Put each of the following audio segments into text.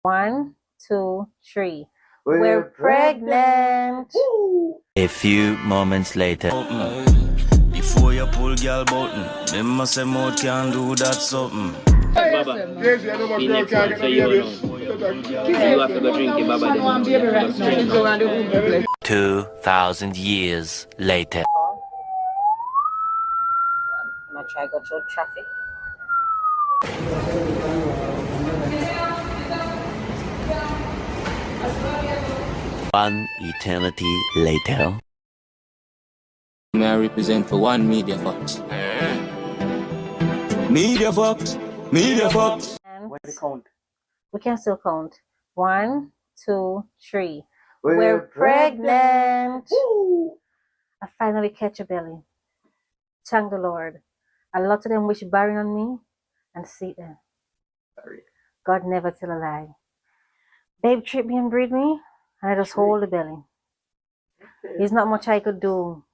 1, 2, 3. We're pregnant. A few moments later. Before you pull girl button, them must say mouth can do that something. Baba, Kizzy, I know my girl can't get no you baby. have to go drink it, Baba. Then you have to go straight. 2,000 years later. I'm gonna try to go through traffic. One eternity later. May I represent for one Media Fox? Media Fox! Media Fox! And What's the count? we can still count. 1, 2, 3. We're pregnant. I finally catch a belly. Thank the Lord. A lot of them wish barren on me and see them. God never tell a lie. Babe tripped me and breed me, and I just hold the belly. There's not much I could do,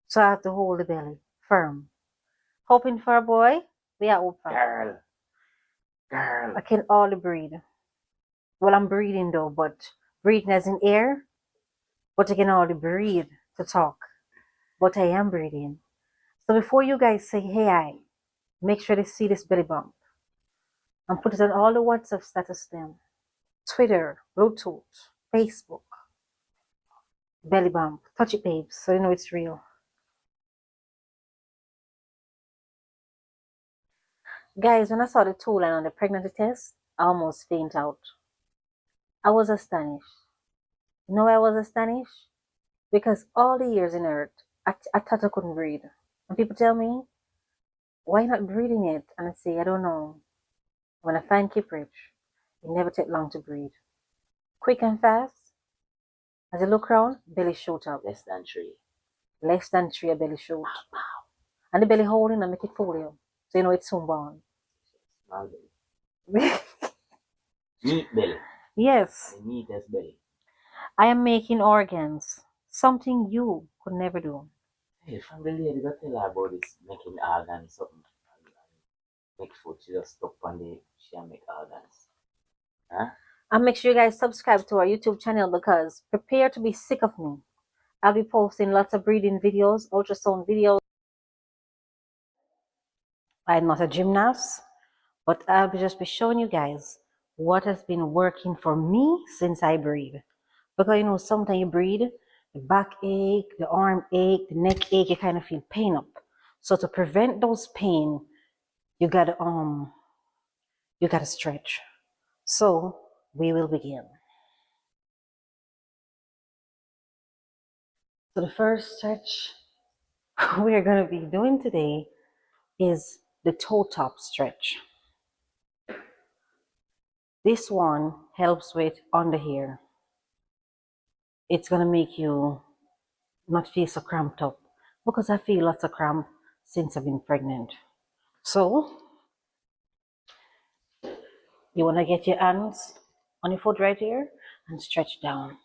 so I have to hold the belly firm. Hoping for a boy, we are hope for. Girl. I can only breathe. Well, I'm breathing though, but breathing as in air, but I can only breathe to talk. But I am breathing. So before you guys say, hey, I, make sure they see this belly bump. And put it on all the WhatsApp status them. Twitter, Bluetooth, Facebook. Belly bump. Touch it, babes, so you know it's real. Guys, when I saw the 2 line on the pregnancy test, I almost faint out. I was astonished. You know why I was astonished? Because all the years in earth, I thought I couldn't breathe. And people tell me, why not breathing it? And I say, I don't know. When I find Kiprich, it never take long to breathe. Quick and fast. As I look around, belly shoot up. Less than 3. Less than 3 a belly shoot. And the belly holding and make it full you. So you know it's soon born. Small belly. Meat belly. Yes. The neatest belly. I am making organs. Something you could never do. Hey, from the lady that tell her about this making organs something. Make food, she just stop on the she and make organs. Huh? And make sure you guys subscribe to our YouTube channel because prepare to be sick of me. I'll be posting lots of breathing videos, ultrasound videos. I'm not a gymnast, but I'll just be showing you guys what has been working for me since I breathe. Because you know, sometimes you breathe, the back ache, the arm ache, the neck ache, you kind of feel pain up. So to prevent those pain, you gotta stretch. So we will begin. So the first stretch we're gonna be doing today is the toe top stretch. This one helps with under here. It's gonna make you not feel so cramped up because I feel lots of cramp since I've been pregnant. So you wanna get your hands on your foot right here and stretch down.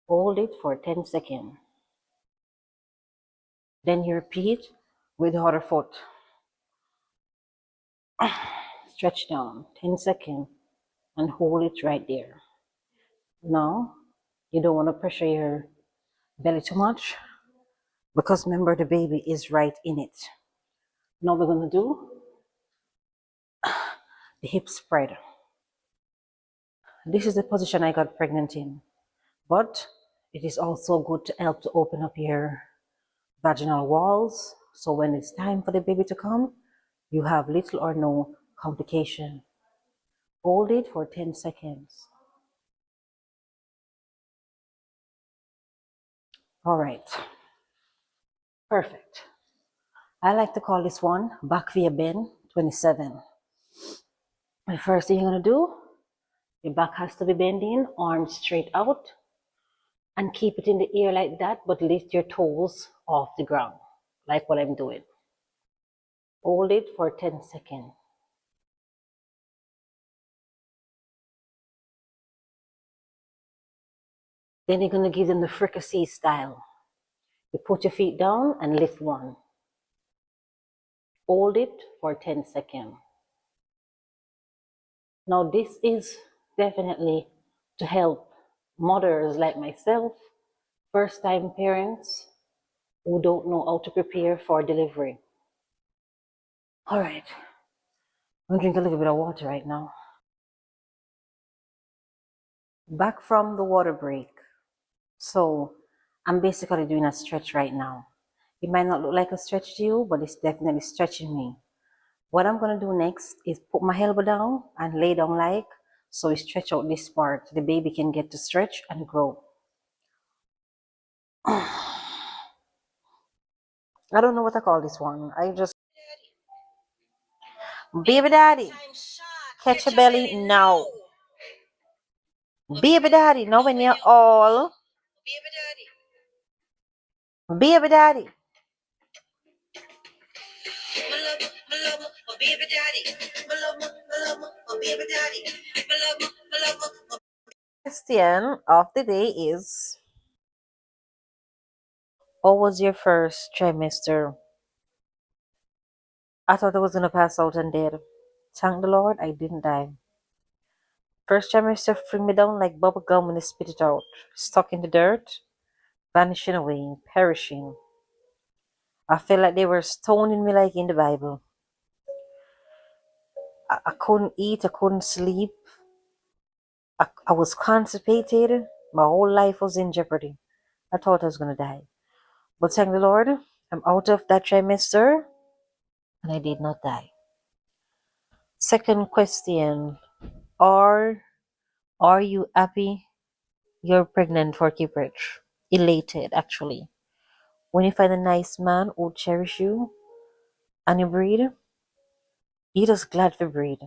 Hold it for 10 seconds. Then you repeat with the other foot. Stretch down 10 seconds and hold it right there. Now, you don't want to pressure your belly too much because remember the baby is right in it. Now we're going to do the hip spread. This is the position I got pregnant in, but it is also good to help to open up your vaginal walls. So when it's time for the baby to come, you have little or no complication. Hold it for 10 seconds. All right. Perfect. I like to call this one back via bend 27. The first thing you're going to do, your back has to be bending, arms straight out, and keep it in the air like that, but lift your toes off the ground, like what I'm doing. Hold it for 10 seconds. Then you're going to give them the fricassee style. You put your feet down and lift one. Hold it for 10 seconds. Now, this is definitely to help mothers like myself, first time parents who don't know how to prepare for delivery. All right, I'm gonna drink a little bit of water right now. Back from the water break. So, I'm basically doing a stretch right now. It might not look like a stretch to you, but it's definitely stretching me. What I'm gonna do next is put my elbow down and lay down like so we stretch out this part. The baby can get to stretch and grow. I don't know what I call this one. I just baby daddy, catch a belly now. Baby daddy, now when you're all baby daddy. Question of the day is, what was your first trimester? I thought I was gonna pass out and dead. Thank the Lord I didn't die. First trimester threw me down like bubble gum when they spit it out, stuck in the dirt, vanishing away, perishing. I felt like they were stoning me like in the Bible. I couldn't eat, I couldn't sleep. I was constipated. My whole life was in jeopardy. I thought I was gonna die. But thank the Lord, I'm out of that trimester and I did not die. Second question, are you happy you're pregnant for Kiprich? Elated actually. When you find a nice man who cherish you and you breed, you just glad for breed.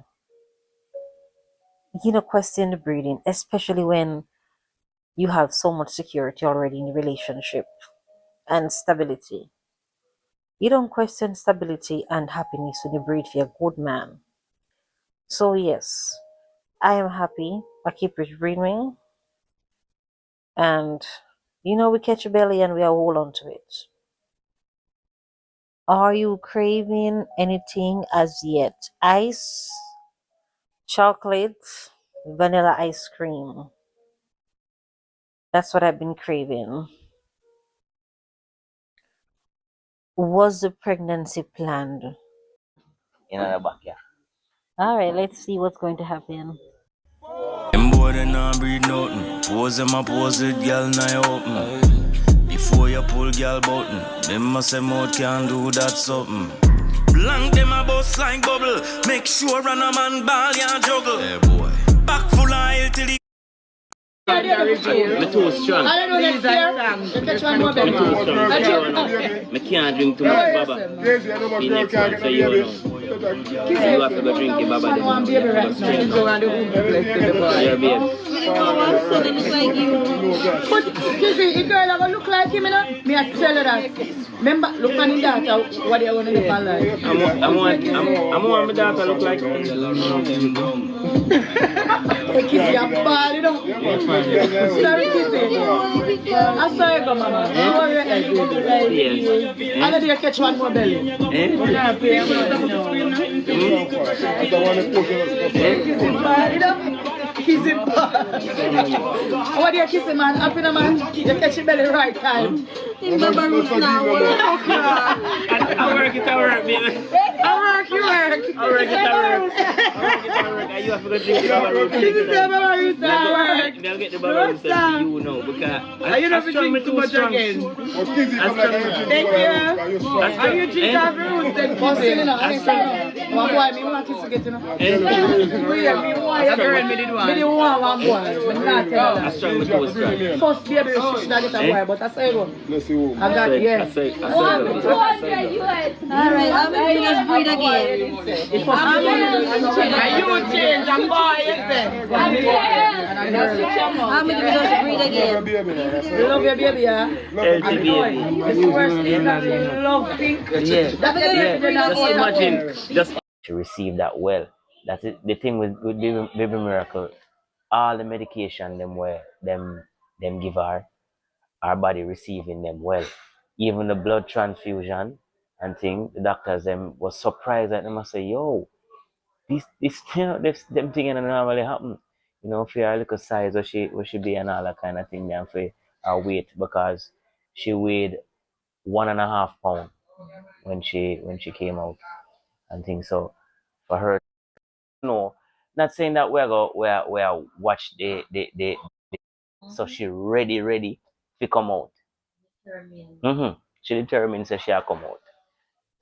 You don't question the breeding, especially when you have so much security already in the relationship and stability. You don't question stability and happiness when you breed for a good man. So yes, I am happy. I keep it breathing, and we catch a belly and we hold on to it. Are you craving anything as yet? Ice, chocolate, vanilla ice cream. That's what I've been craving. Was the pregnancy planned? In the backyard. All right, let's see what's going to happen. Them boy they not breed nothing. Pose them a pose it, girl now open. Before you pull girl button, them must say mouth can do that something. Blank them a bust like bubble. Make sure run a man ball ya juggle. Hey boy, back full of oil till the Me too strong. I don't know next year. You catch one more baby. Me can't drink too much baba. The next one, so you know. You have to go drink it, baba. One baby right now. You go around the room to bless the boy. Yeah, babe. But Kizzy, the girl ever look like him, you know? Me I tell her that. Remember, look on his daughter, what they want to look like. I want my daughter look like Kizzy, I'm bad, you know? Sorry, Kizzy. I'm sorry, go, mama. Don't worry, yes. I know you catch one more belly. Kizzy bad, you know? Kizzy bad. What do you kiss him, man? Happy, no, man? You catch your belly right time. In the barrels now. I work, baby. I work, you work. I work. And you have to go drink the baba root. They'll get the baba root to you now because Are you not drink too much again? Thank you. Are you drink every root then? One boy, me want kiss to get, you know. Me want your girl, me did one. Me did one boy. Me not tell her. I strong with toast strong. First baby, she should have get a boy, but I say one. I got, yes. Alright, I'm going to just breathe again. And you change a boy, you say. I'm going to just breathe again. You love your baby, yeah? Healthy baby. It's worse than that you love pink. Yeah. Just imagine. Just To receive that well. That's it. The thing with baby miracle, all the medication them give our body receiving them well. Even the blood transfusion and thing, the doctors them was surprised that them must say, yo, this them thing and normally happen. You know, for her little size where she be and all that kind of thing and for her weight because she weighed 1.5 pounds when she came out and things. So for her, no, not saying that we're watch the so she ready to come out. She determined so she'll come out.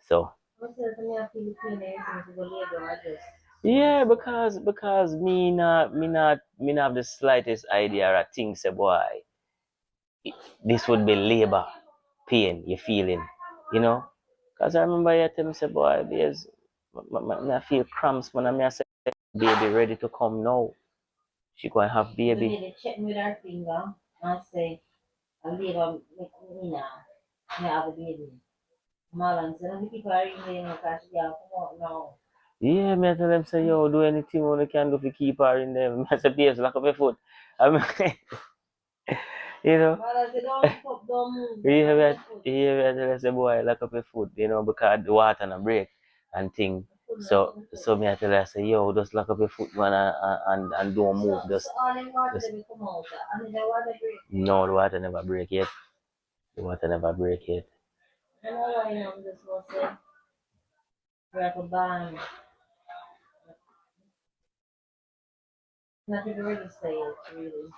So yeah, because me not have the slightest idea or think say boy this would be labor pain you feeling, you know? Cause I remember you tell me say boy there's I feel cramps when I say baby ready to come now. She gonna have baby. They check me with her finger and say, I leave me now. Me have a baby. Marlon said, the people are in there because she have come out now. Yeah, me I tell them say yo do anything you can do to keep her in there. I say please lock up your foot. I mean, you know. Marlon said, don't move. Yeah, me I say boy lock up your foot, you know, because the water not break and thing. So me I tell her say yo just lock up your foot man and don't move. Just all the water will come out. And the water break. no the water never break yet. The water never break yet. I know why I'm just going to say, like a band. Not even really say it, really.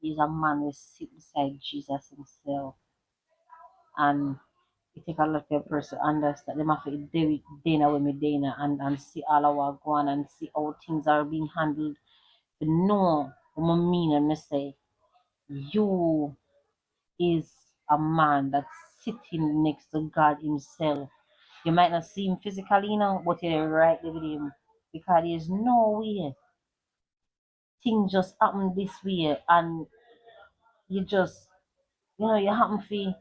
He's a man who sit beside Jesus himself. And it take a lot of person to understand. Them have to deal with Dana with me Dana and see all our go on and see how things are being handled. But no, what I mean and me say, you is a man that's sitting next to God himself. You might not see him physically, but you're right there with him. Because there's no way things just happen this way and you just you happen to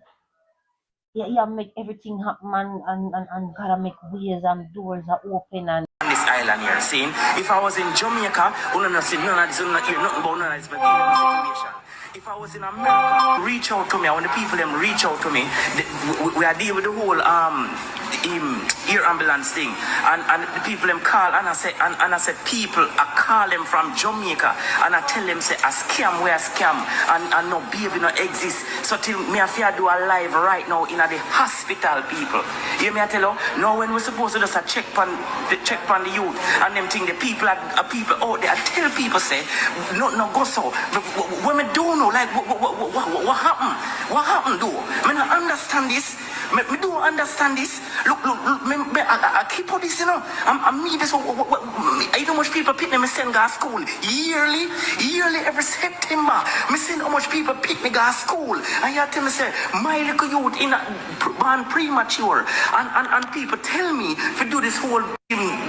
make everything happen and gotta make ways and doors are open and This island here, seeing if I was in Jamaica, you not see none of this, you not hear nothing about none of this, but information. If I was in America, reach out to me. When the people them reach out to me, we are dealing with the whole air ambulance thing, and the people them call and I say people I call them from Jamaica and I tell them say a scam where a scam and no baby no exist. So till me I fear do a live right now in the hospital people. You me I tell you now when we're supposed to just check on the youth and them thing the people are people out there. I tell people say no go so. When me don't know like what happened? What happened though? Me not understand this. Me don't understand this. Look, I keep on this, you know. I'm me this. I know how much people pick me send go to school yearly every September. Me send how much people pick me go to school. And you tell me say my little youth in born premature, and people tell me to do this whole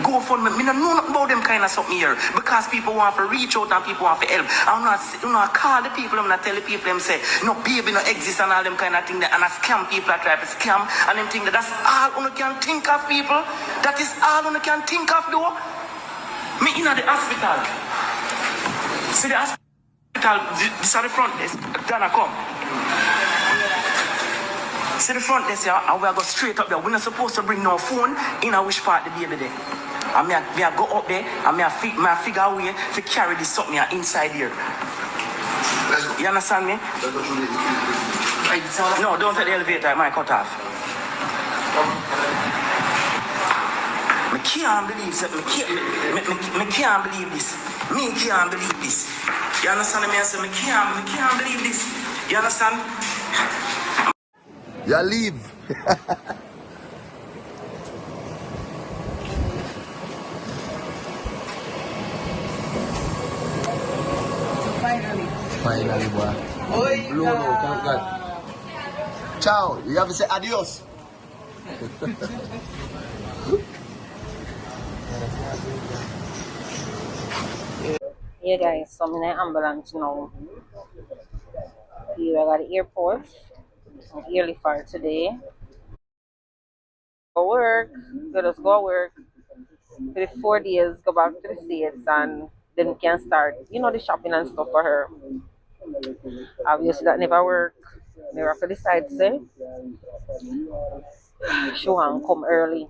go for me. Me don't know nothing about them kind of something here because people want to reach out and people want to help. I'm not call the people. I'm not tell the people them say no baby no exist and all them kind of thing and I scam people. I try to scam and them think that's all you can think of people. That is all you can think of though. Me in the hospital. See the hospital. This is the front desk. Dana come. See the front desk here, and we go straight up there. We're not supposed to bring no phone in a which part the baby there. And me I go up there and me I figure a way to carry this something inside here. You understand me? No, don't take the elevator, I might cut off. Me can't believe this. Me can't believe this. Me can't believe this. You understand me? I say me can't believe this. You understand? You leave. Finally, boy. Blow now, thank God. Ciao. You have to say adios. yeah guys, so I'm in an ambulance now. Here I got the airport. I'm early for today. Go work. Let us go work. For the 4 days, go back to the States and then we can start, the shopping and stuff for her. Obviously that never work. Miracle decides say she want come early.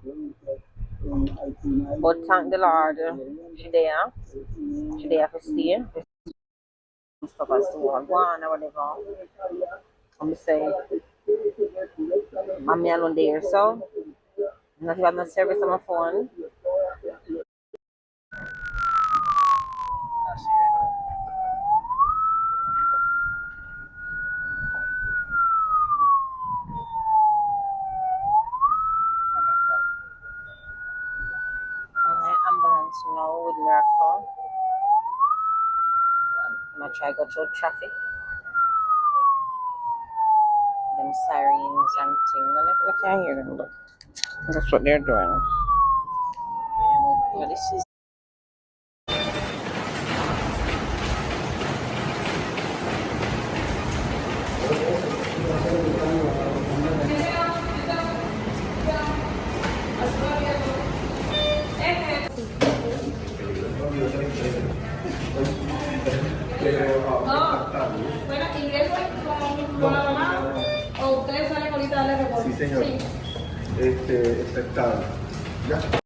But thank the Lord, she there. She there for stay. Stuff as to go on or whatever. I'm say, I'm me alone there, so not have no service on my phone. My ambulance now with Miracle. I'm gonna try go through traffic. Them sirens and things. I don't know if I can hear them, but that's what they're doing. But this is Bueno, ingreso con la mamá o ustedes salen ahorita a darle reporte. Sí, señor. Sí. Está estable. ¿Ya?